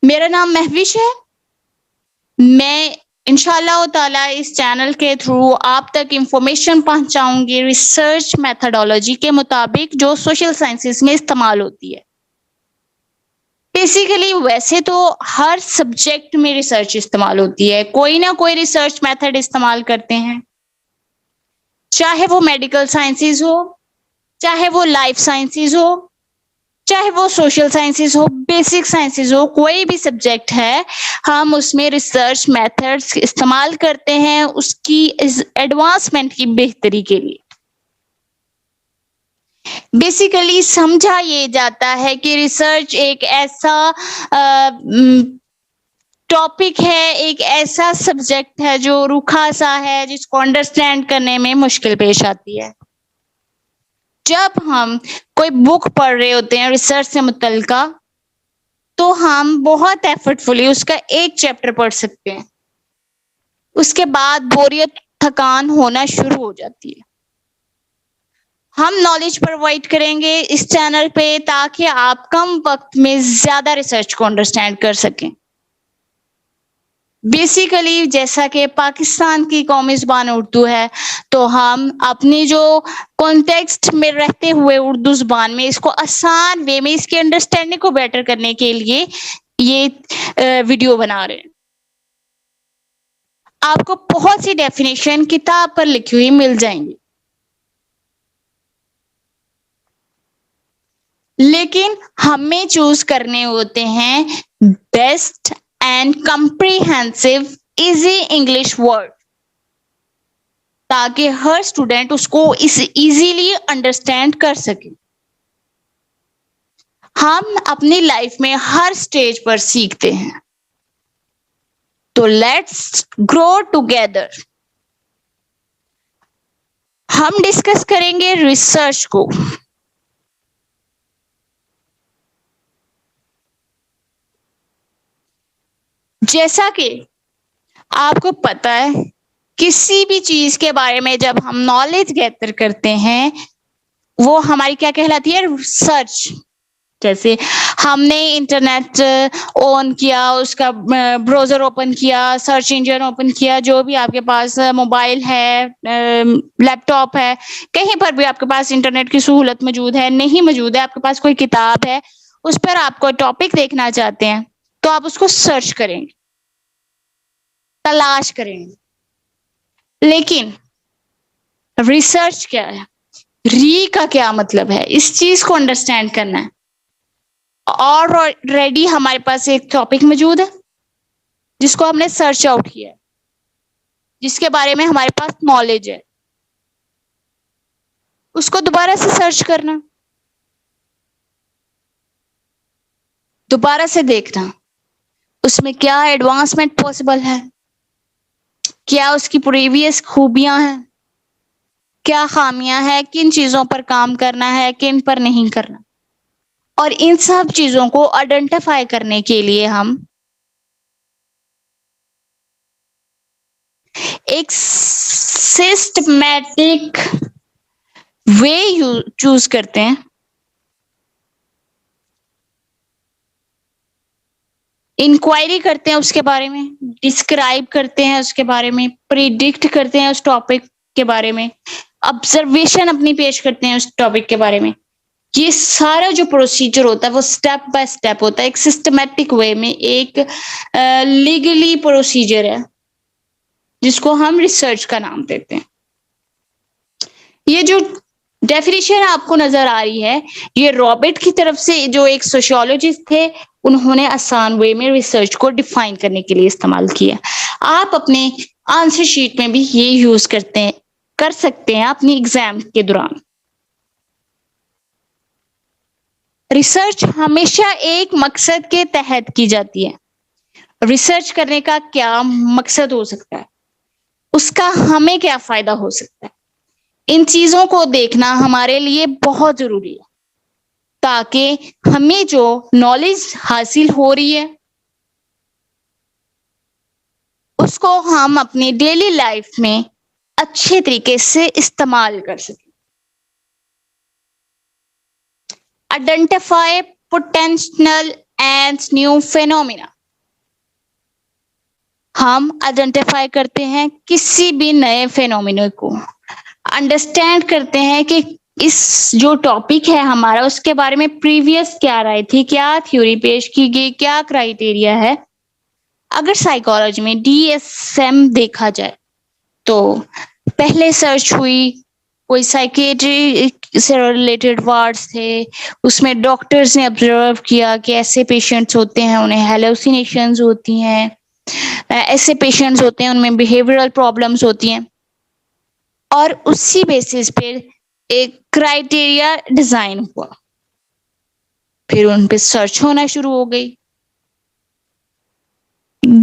میرا نام مہوش ہے. میں انشاءاللہ تعالیٰ اس چینل کے تھرو آپ تک انفارمیشن پہنچاؤں گی ریسرچ میتھڈالوجی کے مطابق جو سوشل سائنسز میں استعمال ہوتی ہے. بیسیکلی ویسے تو ہر سبجیکٹ میں ریسرچ استعمال ہوتی ہے, کوئی نہ کوئی ریسرچ میتھڈ استعمال کرتے ہیں, چاہے وہ میڈیکل سائنسز ہو, چاہے وہ لائف سائنسز ہو, چاہے وہ سوشل سائنسز ہو, بیسک سائنسز ہو, کوئی بھی سبجیکٹ ہے ہم اس میں ریسرچ میتھڈز استعمال کرتے ہیں اس کی ایڈوانسمنٹ کی بہتری کے لیے. بیسیکلی سمجھا یہ جاتا ہے کہ ریسرچ ایک ایسا ٹاپک ہے, ایک ایسا سبجیکٹ ہے جو روکھا سا ہے جس کو انڈرسٹینڈ کرنے میں مشکل پیش آتی ہے. جب ہم کوئی بک پڑھ رہے ہوتے ہیں ریسرچ سے متعلقہ تو ہم بہت ایفرٹ فلی اس کا ایک چیپٹر پڑھ سکتے ہیں, اس کے بعد بوریت تھکان ہونا شروع ہو جاتی ہے. ہم نالج پرووائڈ کریں گے اس چینل پہ تاکہ آپ کم وقت میں زیادہ ریسرچ کو انڈرسٹینڈ کر سکیں. بیسیکلی جیسا کہ پاکستان کی قومی زبان اردو ہے تو ہم اپنی جو کانٹیکسٹ میں رہتے ہوئے اردو زبان میں اس کو آسان وے میں اس کی انڈرسٹینڈنگ کو بیٹر کرنے کے لیے یہ ویڈیو بنا رہے ہیں. آپ کو بہت سی ڈیفینیشن کتاب پر لکھی ہوئی مل جائیں گی, لیکن ہمیں چوز کرنے ہوتے ہیں best and comprehensive easy English word تاکہ ہر اسٹوڈینٹ اس کو ایزیلی انڈرسٹینڈ کر سکے. ہم اپنی لائف میں ہر سٹیج پر سیکھتے ہیں, تو لیٹس گرو ٹوگیدر. ہم ڈسکس کریں گے ریسرچ کو. جیسا کہ آپ کو پتہ ہے کسی بھی چیز کے بارے میں جب ہم نالج گیدر کرتے ہیں وہ ہماری کیا کہلاتی ہے, ریسرچ. جیسے ہم نے انٹرنیٹ آن کیا, اس کا براؤزر اوپن کیا, سرچ انجن اوپن کیا, جو بھی آپ کے پاس موبائل ہے, لیپ ٹاپ ہے, کہیں پر بھی آپ کے پاس انٹرنیٹ کی سہولت موجود ہے, نہیں موجود ہے, آپ کے پاس کوئی کتاب ہے, اس پر آپ کوئی ٹاپک دیکھنا چاہتے ہیں تو آپ اس کو سرچ کریں گے, تلاش کریں گے. لیکن ریسرچ کیا ہے, ری کا کیا مطلب ہے, اس چیز کو انڈرسٹینڈ کرنا ہے. اور ریڈی ہمارے پاس ایک ٹاپک موجود ہے جس کو ہم نے سرچ آؤٹ کیا ہے, جس کے بارے میں ہمارے پاس نالج ہے, اس کو دوبارہ سے سرچ کرنا, دوبارہ سے دیکھنا اس میں کیا ایڈوانسمنٹ پاسبل ہے, کیا اس کی پریویس خوبیاں ہیں, کیا خامیاں ہیں, کن چیزوں پر کام کرنا ہے, کن پر نہیں کرنا. اور ان سب چیزوں کو آئیڈینٹیفائی کرنے کے لیے ہم ایک سسٹمیٹک وے چوز کرتے ہیں. انکوائری کرتے ہیں اس کے بارے میں, ڈسکرائب کرتے ہیں اس کے بارے میں, پریڈکٹ کرتے ہیں اس ٹاپک کے بارے میں, آبزرویشن اپنی پیش کرتے ہیں اس ٹاپک کے بارے میں. یہ سارا جو پروسیجر ہوتا ہے وہ سٹیپ بائی سٹیپ ہوتا ہے, ایک سسٹمیٹک وے میں, ایک لیگلی پروسیجر ہے جس کو ہم ریسرچ کا نام دیتے ہیں. یہ جو ڈیفینیشن آپ کو نظر آ رہی ہے یہ رابرٹ کی طرف سے, جو ایک سوشیولوجسٹ تھے, انہوں نے آسان وے میں ریسرچ کو ڈیفائن کرنے کے لیے استعمال کیا. آپ اپنے آنسر شیٹ میں بھی یہ یوز کر سکتے ہیں اپنی ایگزام کے دوران. ریسرچ ہمیشہ ایک مقصد کے تحت کی جاتی ہے. ریسرچ کرنے کا کیا مقصد ہو سکتا ہے, اس کا ہمیں کیا فائدہ ہو سکتا ہے, ان چیزوں کو دیکھنا ہمارے لیے بہت ضروری ہے تاکہ ہمیں جو نالج حاصل ہو رہی ہے اس کو ہم اپنی ڈیلی لائف میں اچھے طریقے سے استعمال کر سکیں. Identify potential and new phenomena. ہم آئیڈینٹیفائی کرتے ہیں کسی بھی نئے فینومینا کو، انڈرسٹینڈ کرتے ہیں کہ اس جو ٹاپک ہے ہمارا اس کے بارے میں پریویس کیا رائے تھی، کیا تھیوری پیش کی گئی، کیا کرائیٹیریا ہے۔ اگر سائیکالوجی میں ڈی ایس ایم دیکھا جائے تو پہلے سرچ ہوئی، کوئی سائیکیٹری سے ریلیٹڈ وارڈس تھے، اس میں ڈاکٹرز نے آبزرو کیا کہ ایسے پیشنٹس ہوتے ہیں انہیں ہیلوسینیشنز ہوتی ہیں، ایسے پیشنٹس ہوتے ہیں ان میں بیہیورل پرابلمس ہوتی ہیں، اور اسی بیسس پہ ایک کرائیٹیریا ڈیزائن ہوا، پھر ان پہ سرچ ہونا شروع ہو گئی۔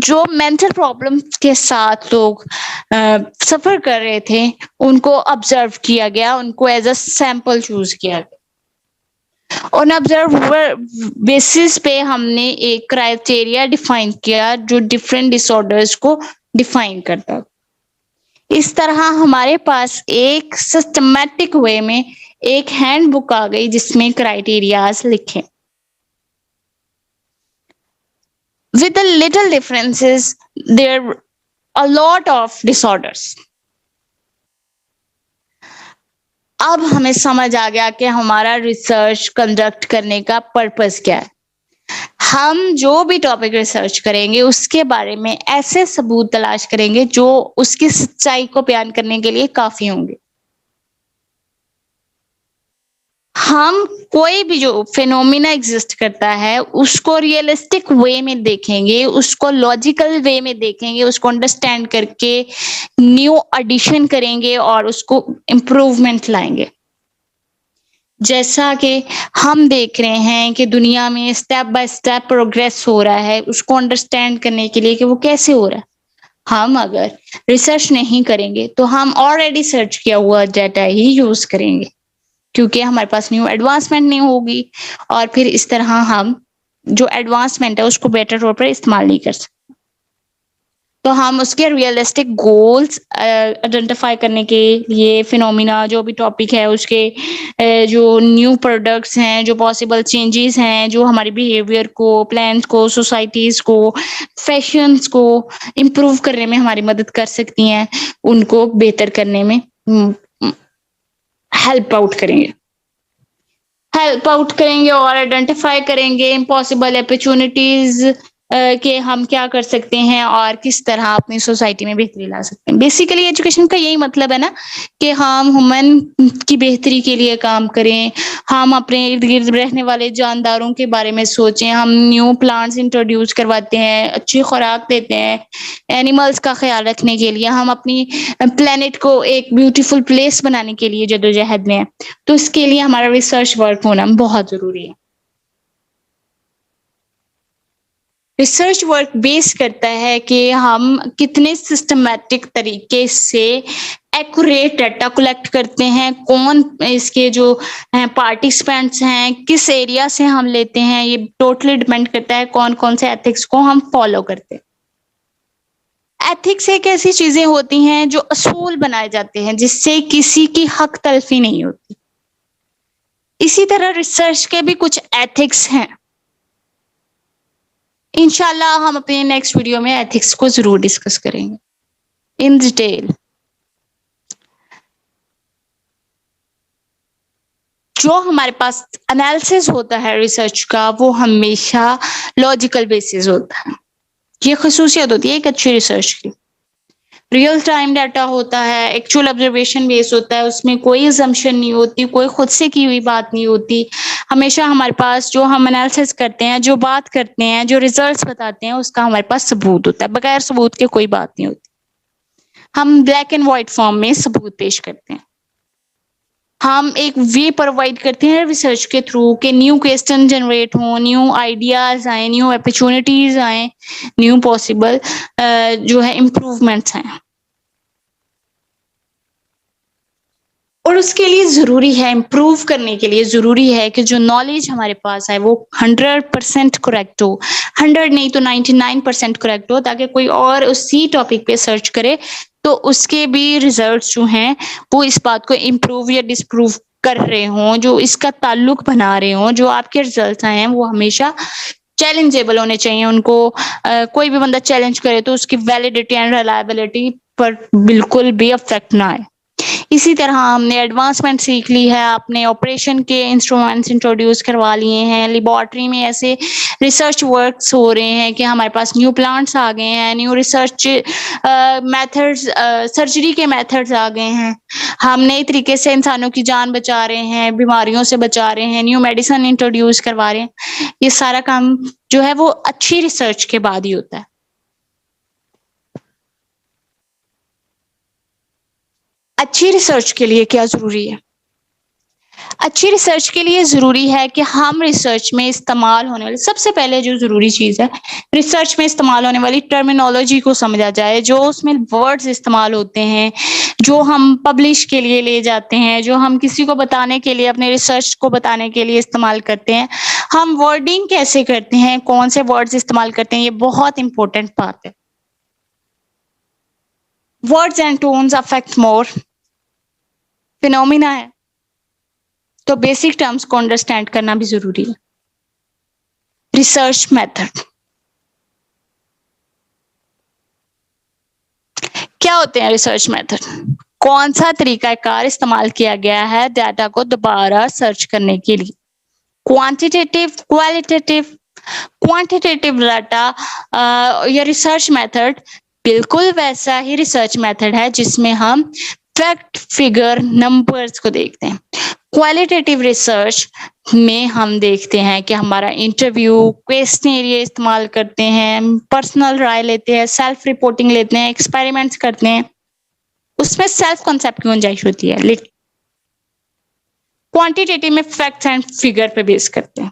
جو مینٹل پرابلم کے ساتھ لوگ سفر کر رہے تھے ان کو آبزرو کیا گیا، ان کو ایز اے سیمپل چوز کیا گیا، ان آبزرو بیسس پہ ہم نے ایک کرائیٹیریا ڈیفائن کیا جو ڈفرینٹ ڈس آرڈرز کو ڈیفائن کرتا۔ اس طرح ہمارے پاس ایک سسٹمیٹک وے میں ایک ہینڈ بک آ گئی جس میں کرائیٹیریاز لکھے۔ With the little differences, there are a lot of disorders. اب ہمیں سمجھ آ گیا کہ ہمارا ریسرچ کنڈکٹ کرنے کا پرپز کیا ہے۔ ہم جو بھی ٹاپک ریسرچ کریں گے اس کے بارے میں ایسے ثبوت تلاش کریں گے جو اس کی سچائی کو بیان کرنے کے لیے کافی ہوں گے۔ ہم کوئی بھی جو فینومینا ایگزسٹ کرتا ہے اس کو ریئلسٹک وے میں دیکھیں گے، اس کو لاجیکل وے میں دیکھیں گے، اس کو انڈرسٹینڈ کر کے نیو ایڈیشن کریں گے اور اس کو امپروومنٹ لائیں گے۔ جیسا کہ ہم دیکھ رہے ہیں کہ دنیا میں اسٹیپ بائی اسٹیپ پروگریس ہو رہا ہے، اس کو انڈرسٹینڈ کرنے کے لیے کہ وہ کیسے ہو رہا ہے۔ ہم اگر ریسرچ نہیں کریں گے تو ہم آلریڈی سرچ کیا ہوا ڈیٹا ہی یوز کریں گے، کیونکہ ہمارے پاس نیو ایڈوانسمنٹ نہیں ہوگی، اور پھر اس طرح ہم جو ایڈوانسمنٹ ہے اس کو بیٹر طور پر استعمال نہیں کر سکتے۔ تو ہم اس کے ریئلسٹک گولز آئیڈینٹیفائی کرنے کے لیے فینومینا جو بھی ٹاپک ہے اس کے جو نیو پروڈکٹس ہیں، جو پاسبل چینجز ہیں جو ہمارے بیہیویئر کو، پلانس کو، سوسائٹیز کو، فیشنز کو امپروو کرنے میں ہماری مدد کر سکتی ہیں، ان کو بہتر کرنے میں ہیلپ آؤٹ کریں گے اور آئیڈینٹیفائی کریں گے امپاسبل اپرچونٹیز کہ ہم کیا کر سکتے ہیں اور کس طرح اپنی سوسائٹی میں بہتری لا سکتے ہیں۔ بیسیکلی ایجوکیشن کا یہی مطلب ہے نا کہ ہم ہیومن کی بہتری کے لیے کام کریں، ہم اپنے ارد گرد رہنے والے جانداروں کے بارے میں سوچیں، ہم نیو پلانٹس انٹروڈیوس کرواتے ہیں، اچھی خوراک دیتے ہیں اینیملز کا خیال رکھنے کے لیے، ہم اپنی پلینٹ کو ایک بیوٹیفل پلیس بنانے کے لیے جدوجہد میں ہیں۔ تو اس کے لیے ہمارا ریسرچ ورک ہونا بہت ضروری ہے۔ ریسرچ ورک بیس کرتا ہے کہ ہم کتنے سسٹمیٹک طریقے سے ایکوریٹ ڈیٹا کلیکٹ کرتے ہیں، کون اس کے جو پارٹیسپینٹس ہیں، کس ایریا سے ہم لیتے ہیں، یہ ٹوٹلی ڈیپینڈ کرتا ہے کون کون سے ایتھکس کو ہم فالو کرتے ہیں۔ ایتھکس ایک ایسی چیزیں ہوتی ہیں جو اصول بنائے جاتے ہیں جس سے کسی کی حق تلفی نہیں ہوتی۔ اسی طرح ریسرچ کے بھی کچھ ایتھکس ہیں۔ انشاءاللہ ہم اپنے نیکسٹ ویڈیو میں ایتھکس کو ضرور ڈسکس کریں گے ان ڈیٹیل۔ جو ہمارے پاس انالیسس ہوتا ہے ریسرچ کا وہ ہمیشہ لاجیکل بیسس ہوتا ہے، یہ خصوصیت ہوتی ہے ایک اچھی ریسرچ کی۔ ریئل ٹائم ڈیٹا ہوتا ہے، ایکچوئل آبزرویشن بیس ہوتا ہے، اس میں کوئی assumption نہیں ہوتی، کوئی خود سے کی ہوئی بات نہیں ہوتی۔ ہمیشہ ہمارے پاس جو ہم انالیسس کرتے ہیں، جو بات کرتے ہیں، جو ریزلٹس بتاتے ہیں اس کا ہمارے پاس ثبوت ہوتا ہے، بغیر ثبوت کے کوئی بات نہیں ہوتی۔ ہم بلیک اینڈ وائٹ فارم میں ثبوت پیش کرتے ہیں۔ ہم ایک وے پرووائڈ کرتے ہیں ریسرچ کے تھرو کہ نیو کویسچن جنریٹ ہوں، نیو آئیڈیاز آئیں، نیو اپرچونٹیز آئیں، نیو پاسبل جو ہے امپروومنٹس ہیں۔ اور اس کے لیے ضروری ہے، امپروو کرنے کے لیے ضروری ہے کہ جو نالج ہمارے پاس ہے وہ 100% کریکٹ ہو، 100 نہیں تو 99% کریکٹ ہو، تاکہ کوئی اور اسی ٹاپک پہ سرچ کرے تو اس کے بھی ریزلٹس جو ہیں وہ اس بات کو امپروو یا ڈسپروو کر رہے ہوں، جو اس کا تعلق بنا رہے ہوں، جو آپ کے ریزلٹس آئے ہیں وہ ہمیشہ چیلنجیبل ہونے چاہیے ان کو. کوئی بھی بندہ چیلنج کرے تو اس کی ویلیڈیٹی اینڈ ریلائبلٹی پر بالکل بھی افیکٹ نہ آئے. اسی طرح ہم نے ایڈوانسمنٹ سیکھ لی ہے، اپنے آپریشن کے انسٹرومنٹس انٹروڈیوس کروا لیے ہیں. لیبارٹری میں ایسے ریسرچ ورکس ہو رہے ہیں کہ ہمارے پاس نیو پلانٹس آ گئے ہیں، نیو ریسرچ میتھڈز، سرجری کے میتھڈز آ گئے ہیں. ہم نئی طریقے سے انسانوں کی جان بچا رہے ہیں، بیماریوں سے بچا رہے ہیں، نیو میڈیسن انٹروڈیوس کروا رہے ہیں. یہ سارا کام جو ہے وہ اچھی ریسرچ کے بعد ہی ہوتا ہے. اچھی ریسرچ کے لیے کیا ضروری ہے؟ اچھی ریسرچ کے لیے ضروری ہے کہ ہم ریسرچ میں استعمال ہونے والی، سب سے پہلے جو ضروری چیز ہے، ریسرچ میں استعمال ہونے والی ٹرمینالوجی کو سمجھا جائے. جو اس میں ورڈز استعمال ہوتے ہیں، جو ہم پبلش کے لیے لے جاتے ہیں، جو ہم کسی کو بتانے کے لیے، اپنے ریسرچ کو بتانے کے لیے استعمال کرتے ہیں، ہم ورڈنگ کیسے کرتے ہیں، کون سے ورڈز استعمال کرتے ہیں، یہ بہت امپورٹنٹ بات ہے. Words and tones affect more phenomena ہے، تو بیسک ٹرمز کو انڈرسٹینڈ کرنا بھی ضروری ہے. ریسرچ میتھڈ کیا ہوتے ہیں؟ ریسرچ میتھڈ کون سا طریقہ کار استعمال کیا گیا ہے ڈیٹا کو دوبارہ سرچ کرنے کے لیے؟ Quantitative, qualitative. کوانٹیٹیو ڈیٹا یا ریسرچ میتھڈ بالکل ویسا ہی ریسرچ میتھڈ ہے جس میں ہم فیکٹ، فگر، نمبرز کو دیکھتے ہیں. کوالٹیٹیو ریسرچ میں ہم دیکھتے ہیں کہ ہمارا انٹرویو، کویسچنیئر استعمال کرتے ہیں، پرسنل رائے لیتے ہیں، سیلف رپورٹنگ لیتے ہیں، ایکسپیریمنٹس کرتے ہیں. اس میں سیلف کنسیپٹ کی گنجائش ہوتی ہے. کوانٹیٹیو میں فیکٹس اینڈ فگر پہ بیس کرتے ہیں.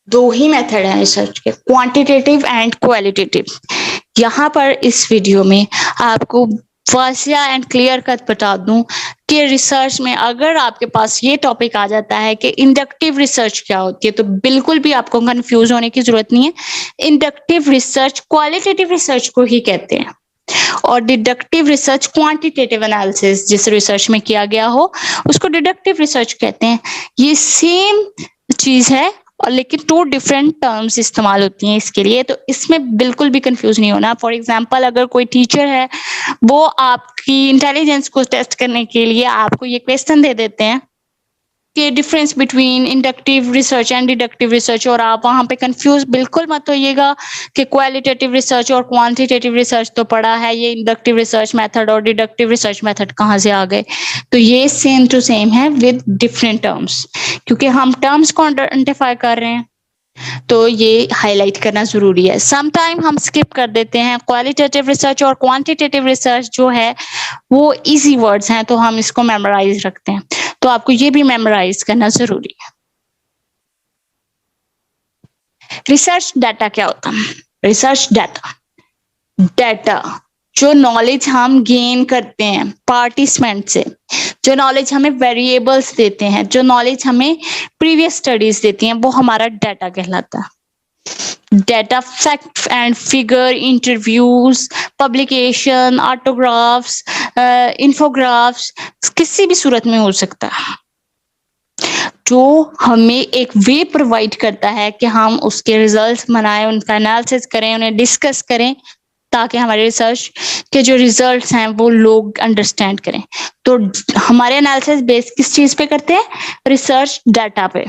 دو ہی میتھڈ ہیں ریسرچ کے، کوانٹیٹیو اینڈ کوالٹیٹیو. یہاں پر اس ویڈیو میں آپ کو واضح اینڈ کلیئر کٹ بتا دوں کہ ریسرچ میں اگر آپ کے پاس یہ ٹاپک آ جاتا ہے کہ انڈکٹیو ریسرچ کیا ہوتی ہے، تو بالکل بھی آپ کو کنفیوز ہونے کی ضرورت نہیں ہے. انڈکٹیو ریسرچ کوالٹیٹیو ریسرچ کو ہی کہتے ہیں، اور ڈیڈکٹیو ریسرچ کوانٹیٹیو انالیسس جس ریسرچ میں کیا گیا ہو اس کو ڈیڈکٹیو ریسرچ کہتے ہیں. یہ سیم چیز ہے، اور لیکن 2 ڈفرینٹ ٹرمز استعمال ہوتی ہیں اس کے لیے، تو اس میں بالکل بھی کنفیوز نہیں ہونا. فار ایگزامپل، اگر کوئی ٹیچر ہے، وہ آپ کی انٹیلیجنس کو ٹیسٹ کرنے کے لیے آپ کو یہ کویسچن دے دیتے ہیں کہ difference between inductive research and deductive research, اور آپ وہاں پہ کنفیوز بالکل مت ہوئیے گا کہ کوالٹیٹیو ریسرچ اور کوانٹیٹیو ریسرچ تو پڑا ہے، یہ انڈکٹیو ریسرچ میتھڈ اور ڈیڈکٹیو ریسرچ میتھڈ کہاں سے آ گئے. تو یہ سیم ٹو سیم ہے ود ڈفرینٹ ٹرمس، کیونکہ ہم ٹرمس کو آئیڈینٹیفائی کر رہے ہیں تو یہ ہائی لائٹ کرنا ضروری ہے. سم ٹائم ہم اسکپ کر دیتے ہیں. کوالٹیٹیو ریسرچ اور کوانٹیٹیو ریسرچ جو ہے وہ ایزی ورڈز ہیں، تو ہم اس کو میمورائز رکھتے ہیں، تو آپ کو یہ بھی میمورائز کرنا ضروری ہے. ریسرچ ڈیٹا کیا ہوتا ہے؟ ریسرچ ڈیٹا جو نالج ہم گین کرتے ہیں پارٹیسپینٹ سے، جو نالج ہمیں ویریبلس دیتے ہیں، جو نالج ہمیں پریویس اسٹڈیز دیتی ہیں، وہ ہمارا ڈیٹا کہلاتا ہے. Data fact and figure, interviews, publication, autographs, infographs کسی بھی صورت میں ہو سکتا ہے، جو ہمیں ایک وے پرووائڈ کرتا ہے کہ ہم اس کے ریزلٹس بنائیں، ان کا انالیسس کریں، انہیں ڈسکس کریں، تاکہ ہمارے ریسرچ کے جو ریزلٹس ہیں وہ لوگ انڈرسٹینڈ کریں. تو ہمارے انالیسس بیس کس چیز پہ کرتے ہیں؟ ریسرچ ڈیٹا پہ.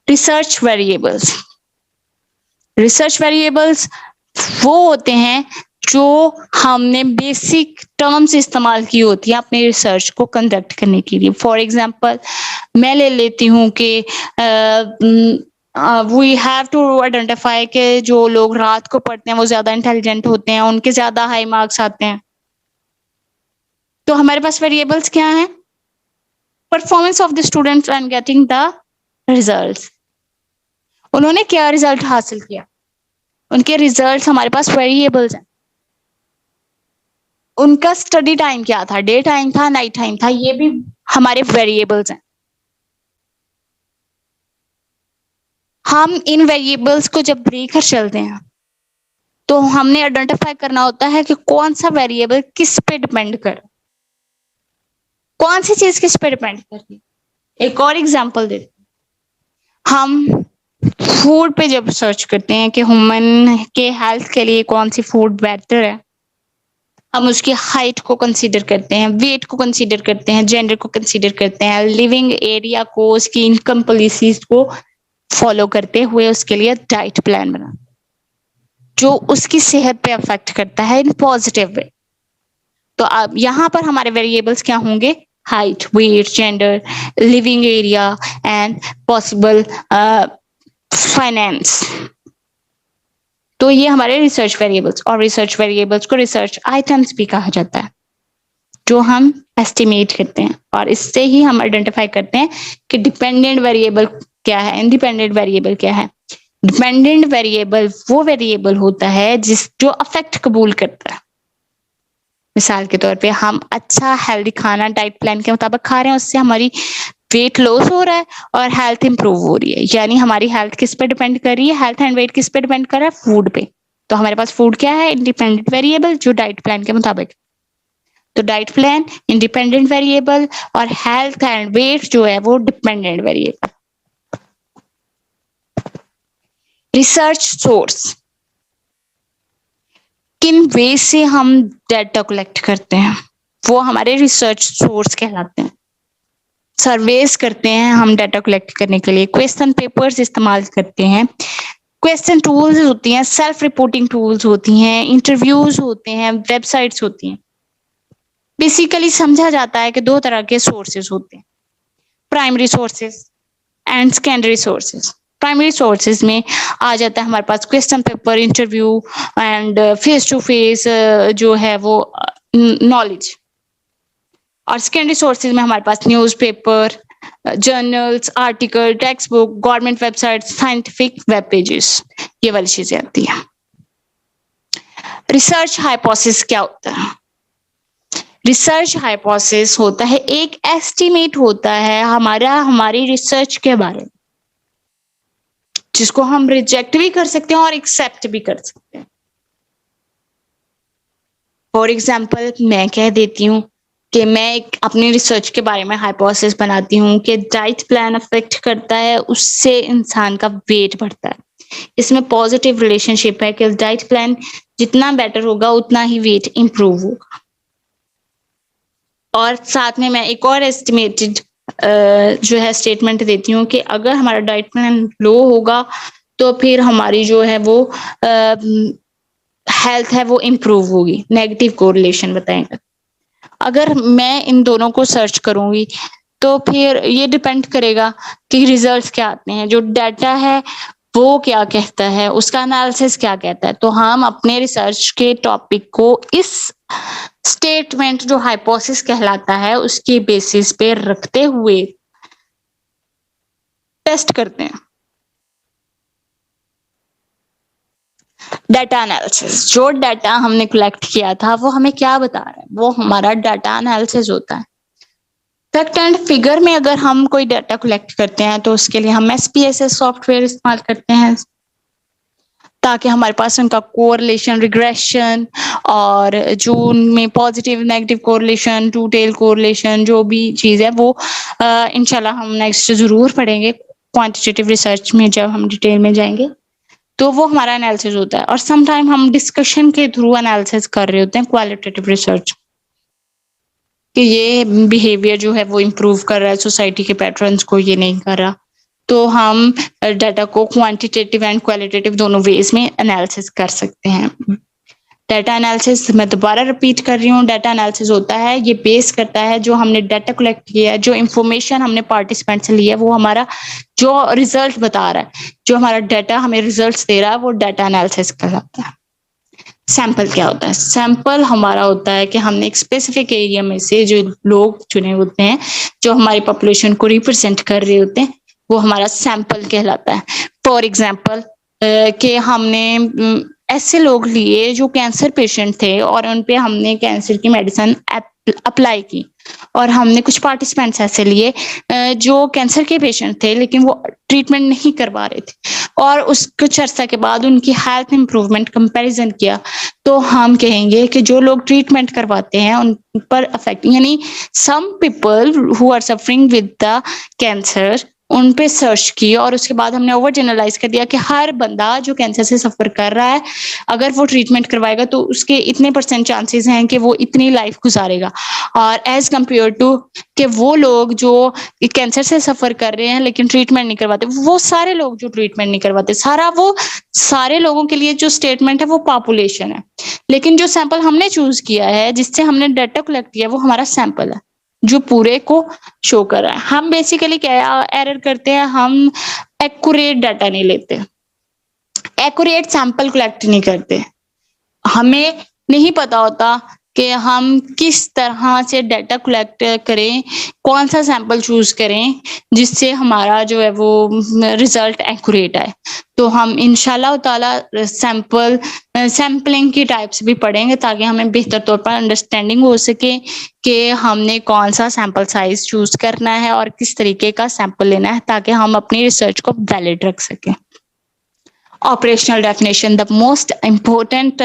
Research variables. ریسرچ ویریبلس وہ ہوتے ہیں جو ہم نے بیسک ٹرمز استعمال کی ہوتی ہیں اپنے ریسرچ کو کنڈکٹ کرنے کے لیے. فار ایگزامپل، میں لے لیتی ہوں کہ وی ہیو ٹو آئیڈینٹیفائی کہ جو لوگ رات کو پڑھتے ہیں وہ زیادہ انٹیلیجنٹ ہوتے ہیں، ان کے زیادہ ہائی مارکس آتے ہیں. تو ہمارے پاس ویریبلس کیا ہیں؟ Performance of the student and getting the results. انہوں نے کیا ریزلٹ حاصل کیا، ان کے ریزلٹس ہمارے پاس ویریبلس ہیں. ان کا اسٹڈی ٹائم کیا تھا، ڈے ٹائم تھا، نائٹ ٹائم تھا، یہ بھی ہمارے ویریبلس ہیں. ہم ان ویریبلس کو جب بریک کر چلتے ہیں تو ہم نے آئیڈینٹیفائی کرنا ہوتا ہے کہ کون سا ویریبل کس پہ ڈپینڈ کر. کون سی چیز کس پہ ڈپینڈ کرتی ہے؟ ایک اور ایگزامپل دیتے ہیں. ہم فوڈ پہ جب سرچ کرتے ہیں کہ ہیومن کے ہیلتھ کے لیے کون سی فوڈ بیٹر ہے، ہم اس کی ہائٹ کو کنسیڈر کرتے ہیں، ویٹ کو کنسیڈر کرتے ہیں، جینڈر کو کنسیڈر کرتے ہیں، لیونگ ایریا کو، اس کی انکم پالیسیز کو فالو کرتے ہوئے اس کے لیے ڈائٹ پلان بنا جو اس کی صحت پہ افیکٹ کرتا ہے ان پازیٹیو وے. تو اب یہاں پر ہمارے ویریبلس کیا ہوں گے؟ Height, weight, gender, living area and possible finance. تو یہ ہمارے ریسرچ ویریبلس، اور ریسرچ ویریبلس کو ریسرچ آئٹمس بھی کہا جاتا ہے جو ہم ایسٹیمیٹ کرتے ہیں، اور اس سے ہی ہم آئیڈینٹیفائی کرتے ہیں کہ ڈیپینڈنٹ ویریبل کیا ہے، انڈیپینڈنٹ ویریبل کیا ہے. ڈیپینڈنٹ ویریبل وہ ویریبل ہوتا ہے جو افیکٹ قبول کرتا ہے. مثال کے طور پہ ہم اچھا ہیلدی کھانا ڈائٹ پلان کے مطابق کھا رہے ہیں، اس سے ہماری ویٹ لاس ہو رہا ہے اور ہیلتھ امپروو ہو رہی ہے. یعنی ہماری ہیلتھ کس پہ ڈیپینڈ کر رہی ہے؟ ہیلتھ اینڈ ویٹ کس پہ ڈیپینڈ کر رہا ہے؟ فوڈ پہ. تو ہمارے پاس فوڈ کیا ہے؟ انڈیپینڈنٹ ویریبل جو ڈائٹ پلان کے مطابق. تو ڈائٹ پلان انڈیپینڈنٹ ویریبل اور ہیلتھ اینڈ ویٹ جو ہے وہ ڈیپینڈنٹ ویریبل. ریسرچ سورس، کن وے سے ہم ڈیٹا کلیکٹ کرتے ہیں وہ ہمارے ریسرچ سورس کہلاتے ہیں. سرویز کرتے ہیں ہم ڈیٹا کلیکٹ کرنے کے لیے، کویسچن پیپرز استعمال کرتے ہیں، کویسچن ٹولز ہوتی ہیں، سیلف رپورٹنگ ٹولز ہوتی ہیں، انٹرویوز ہوتے ہیں، ویب سائٹس ہوتی ہیں. بیسیکلی سمجھا جاتا ہے کہ دو طرح کے سورسز ہوتے ہیں، primary sources and secondary sources. Primary sources میں آ جاتا ہے ہمارے پاس question paper, interview and face to face جو ہے وہ نالج. اور سیکنڈری سورسز میں ہمارے پاس newspaper, journals, article, textbook, government website, scientific web pages, یہ والی چیزیں آتی ہیں. ریسرچ ہائپوتھیسس کیا ہوتا ہے؟ ریسرچ ہائپوتھیسس ہوتا ہے ایک ایسٹیمیٹ ہوتا ہے ہماری ریسرچ کے بارے میں، جس کو ہم ریجیکٹ بھی کر سکتے ہیں اور ایکسیپٹ بھی کر سکتے ہیں. فار ایگزامپل میں کہہ دیتی ہوں کہ میں اپنی ریسرچ کے بارے میں ہائپوتھیسس بناتی ہوں کہ ڈائٹ پلان افیکٹ کرتا ہے، اس سے انسان کا ویٹ بڑھتا ہے. اس میں پازیٹیو ریلیشن شپ ہے کہ ڈائٹ پلان جتنا بیٹر ہوگا اتنا ہی ویٹ امپروو ہوگا. اور ساتھ میں ایک اور ایسٹیمیٹڈ جو ہے اسٹیٹمنٹ دیتی ہوں کہ اگر ہمارا ڈائٹ پلان لو ہوگا تو پھر ہماری جو ہے وہ ہیلتھ ہے وہ امپروو ہوگی. نیگیٹو کورلیشن بتائیں گا. اگر میں ان دونوں کو سرچ کروں گی تو پھر یہ ڈیپینڈ کرے گا کہ ریزلٹس کیا آتے ہیں، جو ڈیٹا ہے وہ کیا کہتا ہے، اس کا انالیسس کیا کہتا ہے. تو ہم اپنے ریسرچ کے ٹاپک کو اس اسٹیٹمنٹ جو ہائپوتھیسس کہلاتا ہے اس کی بیسس پہ رکھتے ہوئے ٹیسٹ کرتے ہیں. ڈیٹا انالیسس، جو ڈیٹا ہم نے کلیکٹ کیا تھا وہ ہمیں کیا بتا رہا ہے، وہ ہمارا ڈیٹا انالیسس ہوتا ہے. فیکٹ اینڈ فگر میں اگر ہم کوئی ڈیٹا کلیکٹ کرتے ہیں تو اس کے لیے ہم SPSS سافٹ ویئر استعمال کرتے ہیں تاکہ ہمارے پاس ان کا کورلیشن، ریگریشن اور جو ان میں positive negative correlation, two tail correlation جو بھی چیز ہے وہ انشاءاللہ ہم نیکسٹ ضرور پڑھیں گے کوانٹیٹیو ریسرچ میں جب ہم ڈیٹیل میں جائیں گے. تو وہ ہمارا انالیسس ہوتا ہے. اور سم ٹائم ہم ڈسکشن کے تھرو انالیسس کر رہے ہوتے ہیں کوالٹیٹیو ریسرچ کہ یہ بیہیویئر جو ہے وہ امپروو کر رہا ہے سوسائٹی کے پیٹرنس کو، یہ نہیں کر رہا. تو ہم ڈیٹا کو کوانٹیٹیو اینڈ کوالٹیٹیو دونوں ویز میں انالیسس کر سکتے ہیں. ڈیٹا انالیسس میں دوبارہ رپیٹ کر رہی ہوں، ڈیٹا انالیسس ہوتا ہے یہ بیس کرتا ہے جو ہم نے ڈیٹا کلیکٹ کیا ہے، جو انفارمیشن ہم نے پارٹیسپینٹ سے لی ہے وہ ہمارا جو ریزلٹ بتا رہا ہے، جو ہمارا ڈیٹا ہمیں ریزلٹس دے رہا ہے وہ ڈیٹا انالیسس کہلاتا ہے. سیمپل کیا ہوتا ہے؟ سیمپل ہمارا ہوتا ہے کہ ہم نے ایک اسپیسیفک ایریا میں سے جو لوگ چنے ہوتے ہیں جو ہماری پاپولیشن کو ریپرزینٹ کر رہے ہوتے ہیں وہ ہمارا سیمپل کہلاتا ہے. فار ایگزامپل کہ ہم نے ایسے لوگ لیے جو کینسر پیشنٹ تھے اور ان پہ ہم نے کینسر کی میڈیسن اپلائی کی، اور ہم نے کچھ پارٹیسپینٹس ایسے لیے جو کینسر کے پیشنٹ تھے لیکن وہ ٹریٹمنٹ نہیں کروا رہے تھے اور اس کچھ عرصہ کے بعد ان کی ہیلتھ امپروومنٹ کمپیریزن کیا تو ہم کہیں گے کہ جو لوگ ٹریٹمنٹ کرواتے ہیں ان پر افیکٹ یعنی some people who are suffering with the cancer ان پہ سرچ کی اور اس کے بعد ہم نے اوور جنرلائز کر دیا کہ ہر بندہ جو کینسر سے سفر کر رہا ہے اگر وہ ٹریٹمنٹ کروائے گا تو اس کے اتنے پرسینٹ چانسز ہیں کہ وہ اتنی لائف گزارے گا اور ایز کمپیئر ٹو کہ وہ لوگ جو کینسر سے سفر کر رہے ہیں لیکن ٹریٹمنٹ نہیں کرواتے وہ سارے لوگ جو ٹریٹمنٹ نہیں کرواتے وہ سارے لوگوں کے لیے جو اسٹیٹمنٹ ہے وہ پاپولیشن ہے لیکن جو سیمپل ہم نے چوز کیا ہے جس سے ہم نے ڈیٹا کلیکٹ کیا وہ ہمارا سیمپل ہے جو پورے کو شو کر رہا ہے. ہم بیسیکلی کیا ایرر کرتے ہیں ہم ایکوریٹ ڈیٹا نہیں لیتے ایکوریٹ سیمپل کلیکٹ نہیں کرتے ہمیں نہیں پتا ہوتا کہ ہم کس طرح سے ڈیٹا کلیکٹ کریں کون سا سیمپل چوز کریں جس سے ہمارا جو ہے وہ ریزلٹ ایکوریٹ آئے تو ہم انشاءاللہ تعالی سیمپلنگ کی ٹائپس بھی پڑھیں گے تاکہ ہمیں بہتر طور پر انڈرسٹینڈنگ ہو سکے کہ ہم نے کون سا سیمپل سائز چوز کرنا ہے اور کس طریقے کا سیمپل لینا ہے تاکہ ہم اپنی ریسرچ کو ویلڈ رکھ سکیں. Operational definition the most important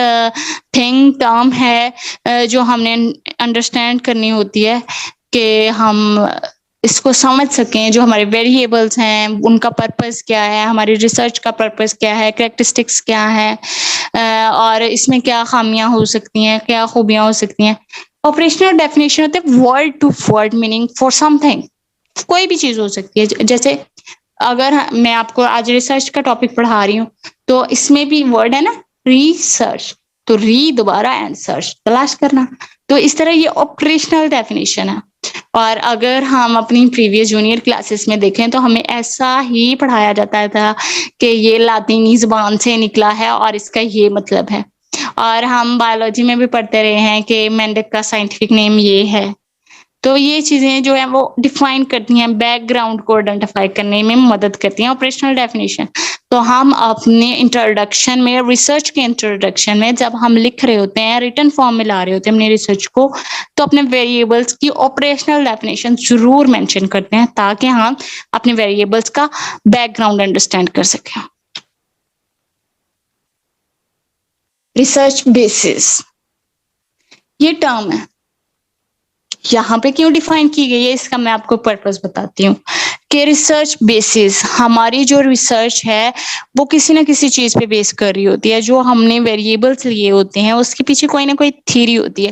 thing term ہے جو ہم نے انڈرسٹینڈ کرنی ہوتی ہے کہ ہم اس کو سمجھ سکیں جو ہمارے ویریبلس ہیں ان کا پرپز کیا ہے ہماری ریسرچ کا پرپز کیا ہے کریکٹرسٹکس کیا ہے اور اس میں کیا خامیاں ہو سکتی ہیں کیا خوبیاں ہو سکتی ہیں. آپریشنل ڈیفینیشن ہوتے ہیں word to word meaning for something کوئی بھی چیز ہو سکتی ہے جیسے اگر میں آپ کو آج ریسرچ کا ٹاپک پڑھا رہی ہوں تو اس میں بھی ورڈ ہے نا ریسرچ تو دوبارہ اینڈ سرچ تلاش کرنا تو اس طرح یہ آپریشنل ڈیفینیشن ہے. اور اگر ہم اپنی پریویس جونیئر کلاسز میں دیکھیں تو ہمیں ایسا ہی پڑھایا جاتا تھا کہ یہ لاطینی زبان سے نکلا ہے اور اس کا یہ مطلب ہے اور ہم بایولوجی میں بھی پڑھتے رہے ہیں کہ مینڈک کا سائنٹیفک نیم یہ ہے تو یہ چیزیں جو ہیں وہ ڈیفائن کرتی ہیں بیک گراؤنڈ کو آئیڈینٹیفائی کرنے میں مدد کرتی ہیں آپریشنل ڈیفینیشن. تو ہم اپنے انٹروڈکشن میں ریسرچ کے انٹروڈکشن میں جب ہم لکھ رہے ہوتے ہیں ریٹن فارم میں لا رہے ہوتے ہیں اپنی ریسرچ کو تو اپنے ویریبلس کی آپریشنل ڈیفینیشن ضرور مینشن کرتے ہیں تاکہ ہم اپنے ویریبلس کا بیک گراؤنڈ انڈرسٹینڈ کر سکیں. ریسرچ بیسس یہ ٹرم ہے یہاں پہ کیوں ڈیفائن کی گئی ہے اس کا میں آپ کو پرپز بتاتی ہوں کہ ریسرچ بیسس ہماری جو ریسرچ ہے وہ کسی نہ کسی چیز پہ بیس کر رہی ہوتی ہے جو ہم نے ویریبلس لیے ہوتے ہیں اس کے پیچھے کوئی نہ کوئی تھیوری ہوتی ہے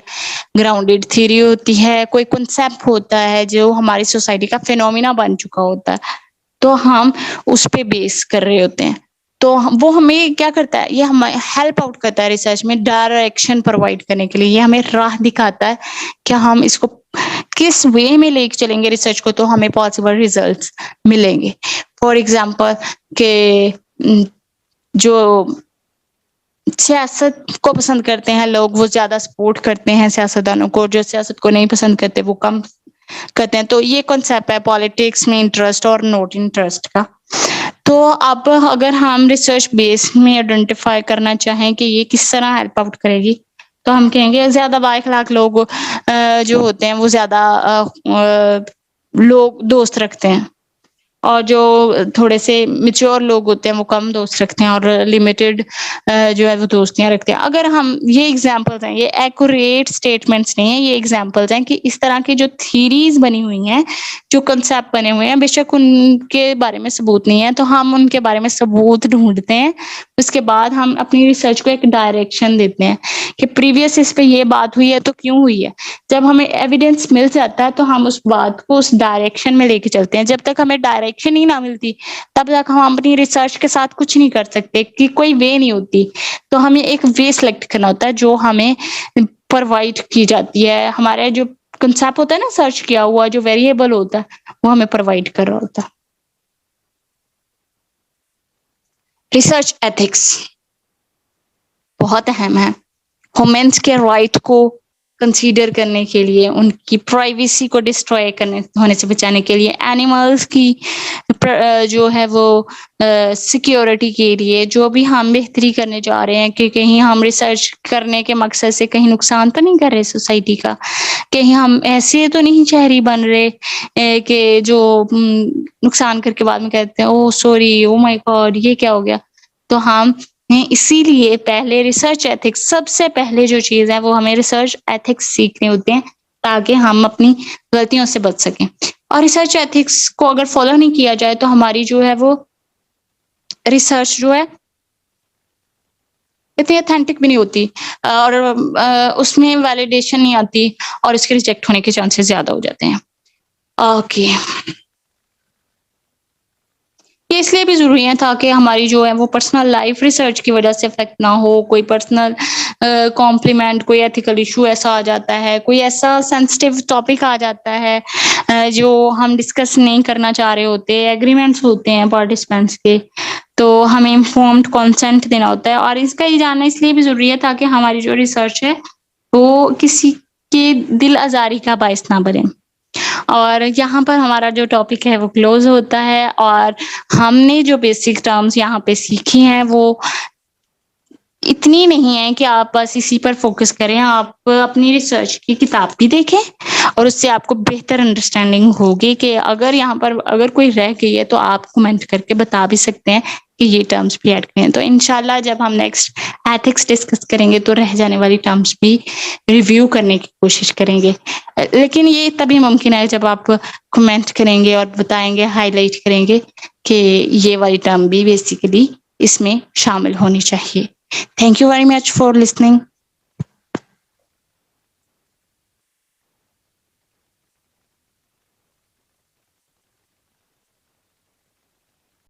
گراؤنڈیڈ تھیوری ہوتی ہے کوئی کنسیپٹ ہوتا ہے جو ہماری سوسائٹی کا فینومینا بن چکا ہوتا ہے تو ہم اس پہ بیس کر رہے ہوتے ہیں تو وہ ہمیں کیا کرتا ہے یہ ہمیں ہیلپ آؤٹ کرتا ہے ریسرچ میں ڈائریکشن پرووائڈ کرنے کے لیے یہ ہمیں راہ دکھاتا ہے کہ ہم اس کو کس وے میں لے کے چلیں گے ریسرچ کو تو ہمیں پاسبل ریزلٹس ملیں گے. فار ایگزامپل کہ جو سیاست کو پسند کرتے ہیں لوگ وہ زیادہ سپورٹ کرتے ہیں سیاستدانوں کو جو سیاست کو نہیں پسند کرتے وہ کم کرتے ہیں تو یہ کنسیپٹ ہے پالیٹکس میں انٹرسٹ اور نوٹ انٹرسٹ کا. تو اب اگر ہم ریسرچ بیس میں آئیڈینٹیفائی کرنا چاہیں کہ یہ کس طرح ہیلپ آؤٹ کرے گی تو ہم کہیں گے زیادہ بااخلاق لوگ جو ہوتے ہیں وہ زیادہ لوگ دوست رکھتے ہیں اور جو تھوڑے سے میچور لوگ ہوتے ہیں وہ کم دوست رکھتے ہیں اور لمیٹڈ جو ہے وہ دوستیاں رکھتے ہیں. اگر ہم یہ ایگزامپلس ہیں یہ ایکوریٹ اسٹیٹمنٹس نہیں ہیں یہ ایگزامپلس ہیں کہ اس طرح کی جو تھیریز بنی ہوئی ہیں جو کنسیپٹ بنے ہوئے ہیں بے شک ان کے بارے میں ثبوت نہیں ہے تو ہم ان کے بارے میں ثبوت ڈھونڈتے ہیں اس کے بعد ہم اپنی ریسرچ کو ایک ڈائریکشن دیتے ہیں کہ پریویس اس پہ یہ بات ہوئی ہے تو کیوں ہوئی ہے. جب ہمیں ایویڈینس مل جاتا ہے تو ہم اس بات کو اس ڈائریکشن میں لے کے چلتے ہیں. جب تک ہمیں ڈائریکشن ہی نہ ملتی تب تک ہم اپنی ریسرچ کے ساتھ کچھ نہیں کر سکتے کہ کوئی وے نہیں ہوتی تو ہمیں ایک وے سلیکٹ کرنا ہوتا ہے جو ہمیں پرووائڈ کی جاتی ہے ہمارے جو کنسیپٹ ہوتا ہے نا سرچ کیا ہوا جو ویریبل ہوتا ہے وہ ہمیں پرووائڈ کر رہا ہوتا ہے. ریسرچ ایتھکس بہت اہم ہے ہیومنس کے رائٹ کو کنسیڈر کرنے کے لیے ان کی پرائیویسی کو ڈسٹروائے کرنے ہونے سے بچانے کے لیے اینیملز کی جو ہے وہ سیکیورٹی کے لیے جو بھی ہم بہتری کرنے جا رہے ہیں کہ کہیں ہم ریسرچ کرنے کے مقصد سے کہیں نقصان تو نہیں کر رہے سوسائٹی کا، کہیں ہم ایسے تو نہیں شہری بن رہے کہ جو نقصان کر کے بعد میں کہتے ہیں او سوری او مائی گاڈ یہ کیا ہو گیا. تو ہم اسی لیے پہلے ریسرچ ایتھکس، سب سے پہلے جو چیز ہے وہ ہمیں ریسرچ ایتھکس سیکھنے ہوتے ہیں تاکہ ہم اپنی غلطیوں سے بچ سکیں. اور ریسرچ ایتھکس کو اگر فالو نہیں کیا جائے تو ہماری جو ہے وہ ریسرچ جو ہے اتنی اتھینٹک بھی نہیں ہوتی اور اس میں ویلیڈیشن نہیں آتی اور اس کے ریجیکٹ ہونے کے چانسز زیادہ ہو جاتے ہیں. اوکے، یہ اس لیے بھی ضروری ہے تاکہ ہماری جو ہے وہ پرسنل لائف ریسرچ کی وجہ سے افیکٹ نہ ہو. کوئی پرسنل کمپلیمنٹ، کوئی ایتھیکل ایشو ایسا آ جاتا ہے، کوئی ایسا سینسٹیو ٹاپک آ جاتا ہے جو ہم ڈسکس نہیں کرنا چاہ رہے ہوتے، ایگریمنٹس ہوتے ہیں پارٹیسپینٹس کے، تو ہمیں انفارمڈ کنسنٹ دینا ہوتا ہے. اور اس کا یہ جاننا اس لیے بھی ضروری ہے تاکہ ہماری جو ریسرچ ہے وہ کسی کے دل آزاری کا باعث نہ بنے. اور یہاں پر ہمارا جو ٹاپک ہے وہ کلوز ہوتا ہے اور ہم نے جو بیسک ٹرمز یہاں پہ سیکھی ہیں وہ اتنی نہیں ہے کہ آپ بس اسی پر فوکس کریں. آپ اپنی ریسرچ کی کتاب بھی دیکھیں اور اس سے آپ کو بہتر انڈرسٹینڈنگ ہوگی کہ اگر یہاں پر اگر کوئی رہ گئی ہے تو آپ کمنٹ کر کے بتا بھی سکتے ہیں کہ یہ ٹرمز بھی ایڈ کریں. تو انشاءاللہ جب ہم نیکسٹ ایتھکس ڈسکس کریں گے تو رہ جانے والی ٹرمز بھی ریویو کرنے کی کوشش کریں گے. لیکن یہ تبھی ممکن ہے جب آپ کمنٹ کریں گے اور بتائیں گے، ہائی لائٹ کریں گے کہ یہ والی ٹرم بھی بیسیکلی اس میں شامل ہونی چاہیے. Thank you very much for listening.